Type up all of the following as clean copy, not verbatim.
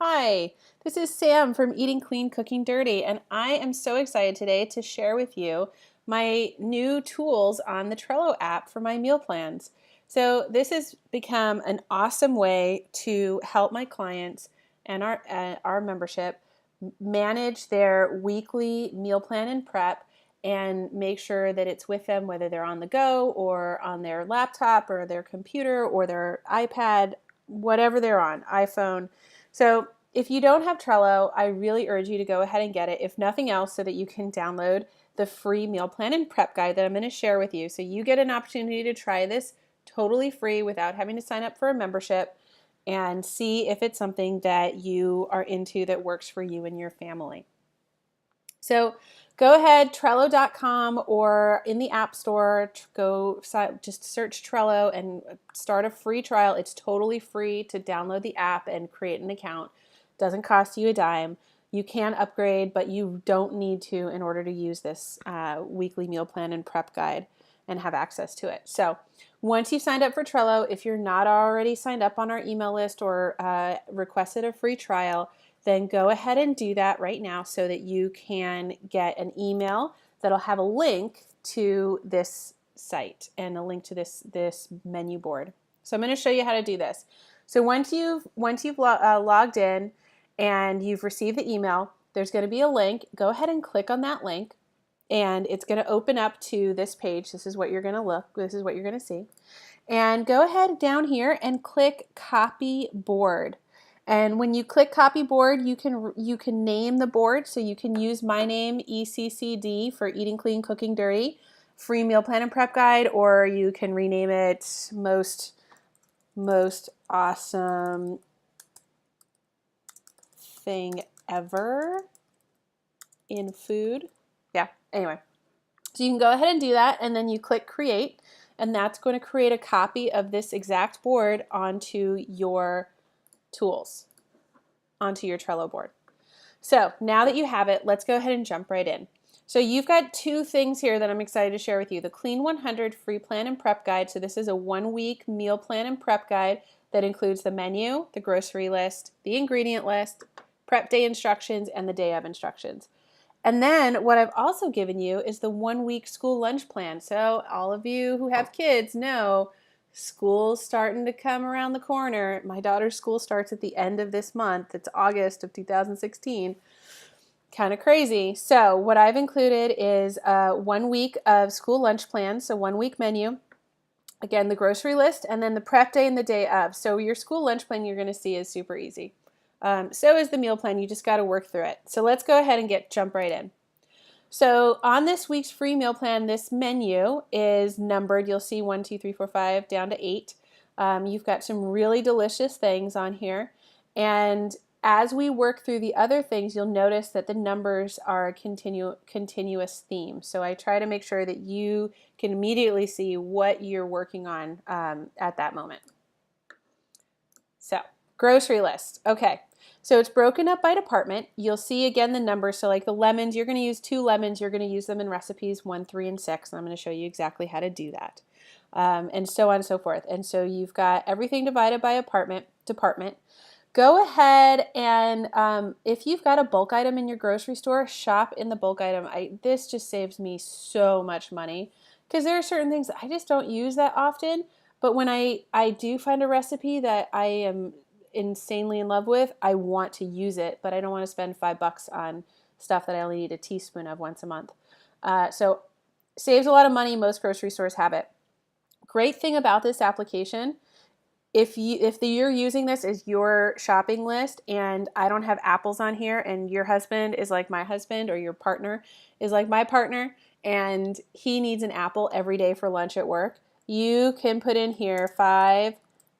Hi, this is Sam from Eating Clean, Cooking Dirty, and I am so excited today to share with you my new tools on the Trello app for my meal plans. So this has become an awesome way to help my clients and our membership manage their weekly meal plan and prep and make sure that it's with them whether they're on the go or on their laptop or their computer or their iPad, whatever they're on, iPhone. So if you don't have Trello, I really urge you to go ahead and get it, if nothing else, so that you can download the free meal plan and prep guide that I'm going to share with you. So you get an opportunity to try this totally free without having to sign up for a membership and see if it's something that you are into that works for you and your family. So go ahead, Trello.com, or in the App Store, just search Trello and start a free trial. It's totally free to download the app and create an account. Doesn't cost you a dime. You can upgrade, but you don't need to in order to use this weekly meal plan and prep guide and have access to it. So once you've signed up for Trello, if you're not already signed up on our email list or requested a free trial, then go ahead and do that right now so that you can get an email that'll have a link to this site and a link to this menu board. So I'm going to show you how to do this. So once you've logged in and you've received the email, there's going to be a link. Go ahead and click on that link, and it's going to open up to this page. This is what you're going to look. This is what you're going to see. And go ahead down here and click Copy Board. And when you click Copy Board, you can name the board. So you can use my name, ECCD, for Eating Clean, Cooking Dirty, Free Meal Plan and Prep Guide, or you can rename it Most Awesome Thing Ever in Food. Yeah, anyway. So you can go ahead and do that, and then you click Create, and that's going to create a copy of this exact board onto your tools, onto your Trello board. So now that you have it, let's go ahead and jump right in. So you've got two things here that I'm excited to share with you. The Clean 100 Free Plan and Prep Guide. So this is a 1-week meal plan and prep guide that includes the menu, the grocery list, the ingredient list, prep day instructions, and the day of instructions. And then what I've also given you is the 1-week school lunch plan. So all of you who have kids know school's starting to come around the corner. My daughter's school starts at the end of this month. It's August of 2016. Kind of crazy. So what I've included is 1 week of school lunch plans, so 1-week menu. Again, the grocery list, and then the prep day and the day of. So your school lunch plan you're going to see is super easy. So is the meal plan. You just got to work through it. So let's go ahead and jump right in. So on this week's free meal plan, this menu is numbered. You'll see 1, 2, 3, 4, 5 down to 8. You've got some really delicious things on here. And as we work through the other things, you'll notice that the numbers are a continuous theme. So I try to make sure that you can immediately see what you're working on at that moment. So grocery list. Okay. So it's broken up by department. You'll see again the numbers. So like the lemons, you're going to use 2 lemons. You're going to use them in recipes 1, 3, and 6. And I'm going to show you exactly how to do that. And so on and so forth. And so you've got everything divided by department. Go ahead and if you've got a bulk item in your grocery store, shop in the bulk item. This just saves me so much money because there are certain things that I just don't use that often. But when I do find a recipe that I am insanely in love with, I want to use it, but I don't want to spend $5 on stuff that I only need a teaspoon of once a month. So saves a lot of money. Most grocery stores have it. Great thing about this application, if you're using this as your shopping list and I don't have apples on here and your husband is like my husband or your partner is like my partner and he needs an apple every day for lunch at work, you can put in here 5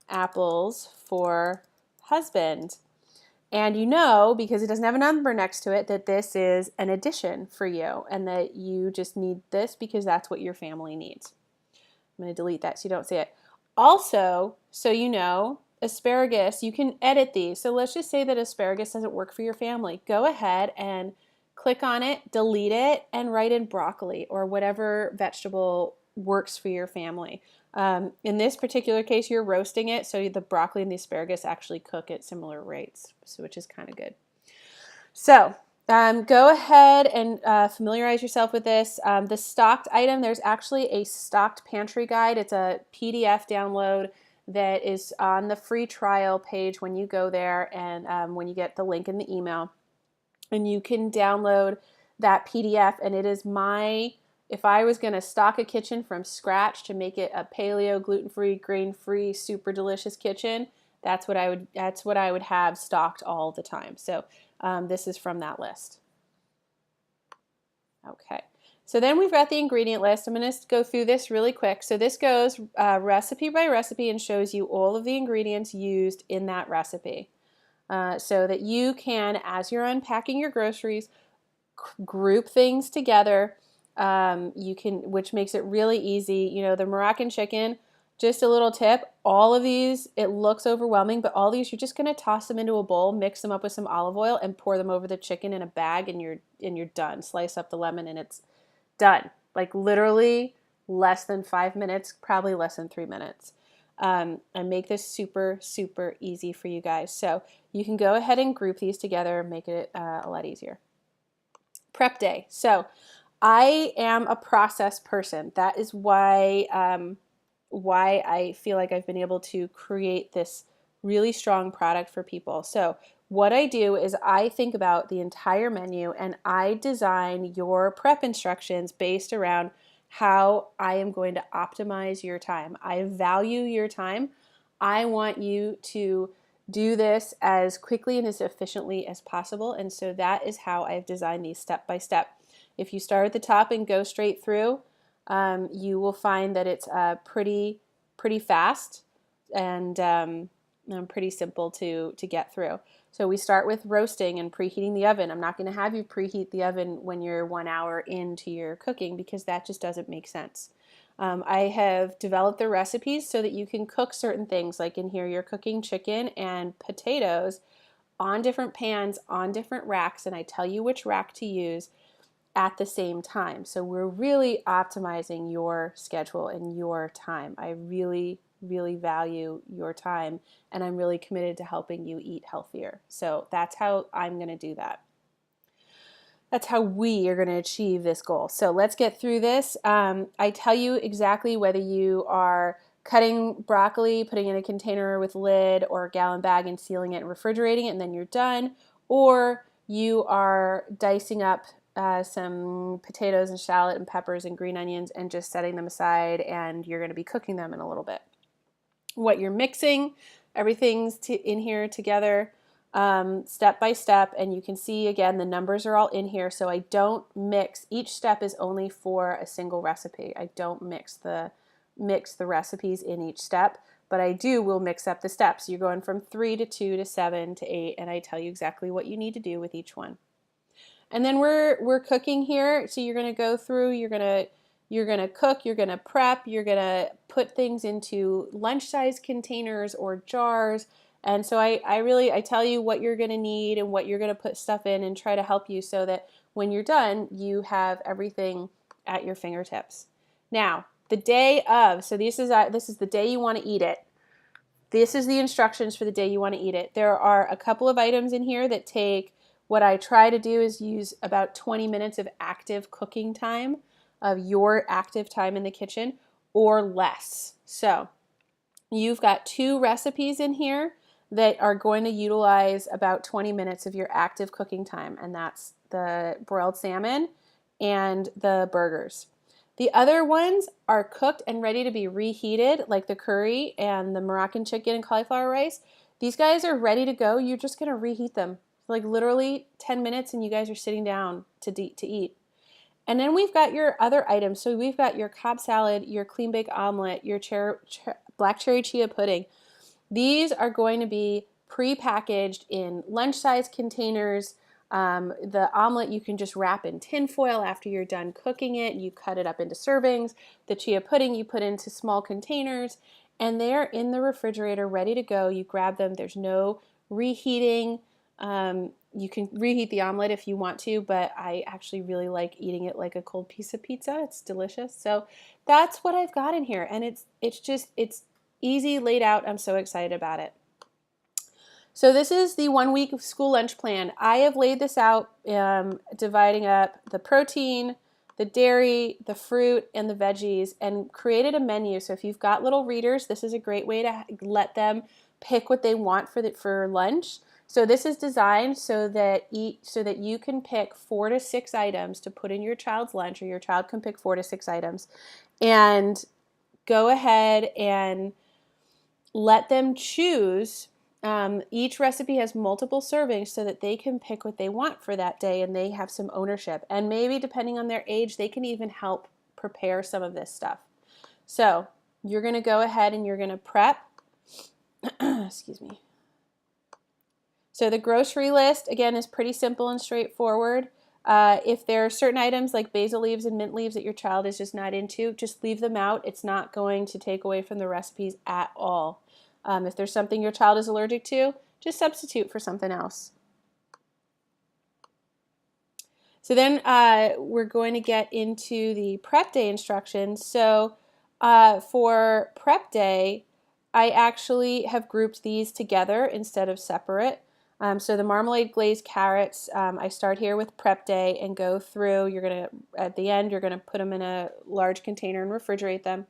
apples for husband. And you know, because it doesn't have a number next to it, that this is an addition for you and that you just need this because that's what your family needs. I'm going to delete that so you don't see it. Also, so you know, asparagus, you can edit these. So let's just say that asparagus doesn't work for your family. Go ahead and click on it, delete it, and write in broccoli or whatever vegetable works for your family. In this particular case, you're roasting it, so the broccoli and the asparagus actually cook at similar rates, so which is kind of good. So go ahead and familiarize yourself with this. The stocked item, there's actually a stocked pantry guide. It's a PDF download that is on the free trial page when you go there, and when you get the link in the email. And you can download that PDF, and it is if I was going to stock a kitchen from scratch to make it a paleo, gluten-free, grain-free, super delicious kitchen, that's what I would have stocked all the time. So this is from that list. Okay. So then we've got the ingredient list. I'm going to go through this really quick. So this goes recipe by recipe and shows you all of the ingredients used in that recipe. So that you can, as you're unpacking your groceries, group things together. Which makes it really easy. You know, the Moroccan chicken, just a little tip, all of these, it looks overwhelming, but all these, you're just going to toss them into a bowl, mix them up with some olive oil, and pour them over the chicken in a bag, and you're done. Slice up the lemon, and it's done. Like literally less than 5 minutes, probably less than 3 minutes. And make this super, super easy for you guys. So you can go ahead and group these together and make it a lot easier. Prep day. So I am a process person. That is why I feel like I've been able to create this really strong product for people. So what I do is I think about the entire menu and I design your prep instructions based around how I am going to optimize your time. I value your time. I want you to do this as quickly and as efficiently as possible. And so that is how I've designed these step by step. If you start at the top and go straight through, you will find that it's pretty fast and pretty simple to get through. So we start with roasting and preheating the oven. I'm not going to have you preheat the oven when you're 1 hour into your cooking because that just doesn't make sense. I have developed the recipes so that you can cook certain things. Like in here, you're cooking chicken and potatoes on different pans, on different racks, and I tell you which rack to use at the same time. So we're really optimizing your schedule and your time. I really, really value your time, and I'm really committed to helping you eat healthier. So that's how I'm going to do that. That's how we are going to achieve this goal. So let's get through this. I tell you exactly whether you are cutting broccoli, putting it in a container with lid or a gallon bag and sealing it and refrigerating it, and then you're done, or you are dicing up some potatoes and shallot and peppers and green onions and just setting them aside, and you're going to be cooking them in a little bit. What you're mixing, everything's in here together step by step, and you can see again the numbers are all in here. So I don't mix. Each step is only for a single recipe. I don't mix the recipes in each step, but I will mix up the steps. You're going from 3 to 2 to 7 to 8, and I tell you exactly what you need to do with each one. And then we're cooking here. So you're going to go through, you're going to cook, you're going to prep, you're going to put things into lunch-size containers or jars. And so I tell you what you're going to need and what you're going to put stuff in and try to help you so that when you're done, you have everything at your fingertips. Now, the day of, so this is the day you want to eat it. This is the instructions for the day you want to eat it. There are a couple of items in here that take, what I try to do is use about 20 minutes of active cooking time, of your active time in the kitchen, or less. So you've got 2 recipes in here that are going to utilize about 20 minutes of your active cooking time, and that's the broiled salmon and the burgers. The other ones are cooked and ready to be reheated, like the curry and the Moroccan chicken and cauliflower rice. These guys are ready to go. You're just going to reheat them. Like literally 10 minutes and you guys are sitting down to eat. And then we've got your other items. So we've got your Cobb salad, your clean bake omelet, your black cherry chia pudding. These are going to be pre-packaged in lunch-size containers. The omelet you can just wrap in tin foil after you're done cooking it. You cut it up into servings. The chia pudding you put into small containers, and they're in the refrigerator ready to go. You grab them. There's no reheating. You can reheat the omelet if you want to, but I actually really like eating it like a cold piece of pizza. It's delicious. So that's what I've got in here, and it's easy, laid out. I'm so excited about it. So this is the 1 week school lunch plan. I have laid this out, dividing up the protein, the dairy, the fruit, and the veggies, and created a menu. So if you've got little readers, this is a great way to let them pick what they want for lunch. So this is designed so that you can pick 4 to 6 items to put in your child's lunch, or your child can pick 4 to 6 items, and go ahead and let them choose. Each recipe has multiple servings so that they can pick what they want for that day, and they have some ownership. And maybe depending on their age, they can even help prepare some of this stuff. So you're going to go ahead and you're going to prep. Excuse me. So the grocery list, again, is pretty simple and straightforward. If there are certain items like basil leaves and mint leaves that your child is just not into, just leave them out. It's not going to take away from the recipes at all. If there's something your child is allergic to, just substitute for something else. So then we're going to get into the prep day instructions. So for prep day, I actually have grouped these together instead of separate. So the marmalade glazed carrots, I start here with prep day and go through. You're going to, at the end, you're going to put them in a large container and refrigerate them.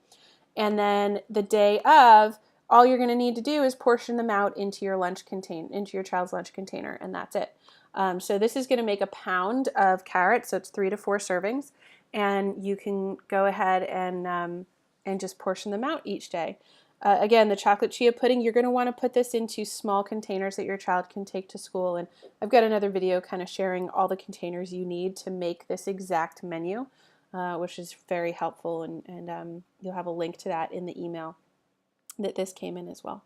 And then the day of, all you're going to need to do is portion them out into your into your child's lunch container, and that's it. So this is going to make a pound of carrots, so it's 3 to 4 servings, and you can go ahead and just portion them out each day. Again, the chocolate chia pudding, you're going to want to put this into small containers that your child can take to school, and I've got another video kind of sharing all the containers you need to make this exact menu, which is very helpful, and you'll have a link to that in the email that this came in as well.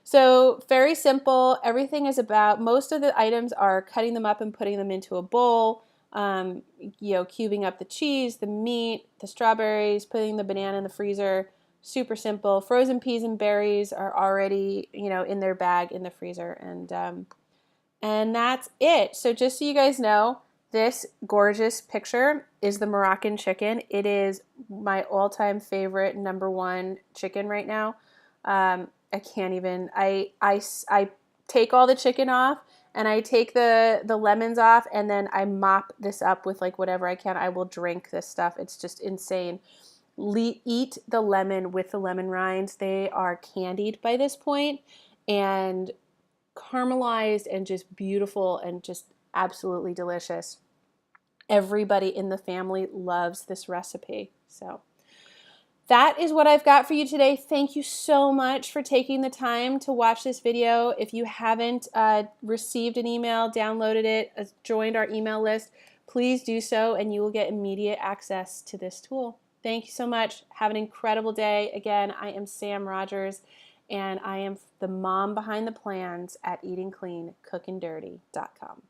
So very simple. Everything is about, most of the items are cutting them up and putting them into a bowl, cubing up the cheese, the meat, the strawberries, putting the banana in the freezer. Super simple. Frozen peas and berries are already, in their bag in the freezer, and that's it. So just so you guys know, this gorgeous picture is the Moroccan chicken. It is my all-time favorite #1 chicken right now. I can't even, I take all the chicken off, and I take the lemons off, and then I mop this up with like whatever I can. I will drink this stuff. It's just insane. Eat the lemon with the lemon rinds. They are candied by this point and caramelized and just beautiful and just absolutely delicious. Everybody in the family loves this recipe. So that is what I've got for you today. Thank you so much for taking the time to watch this video. If you haven't received an email, downloaded it, joined our email list, please do so, and you will get immediate access to this tool. Thank you so much. Have an incredible day. Again, I am Sam Rogers, and I am the mom behind the plans at eatingcleancookanddirty.com.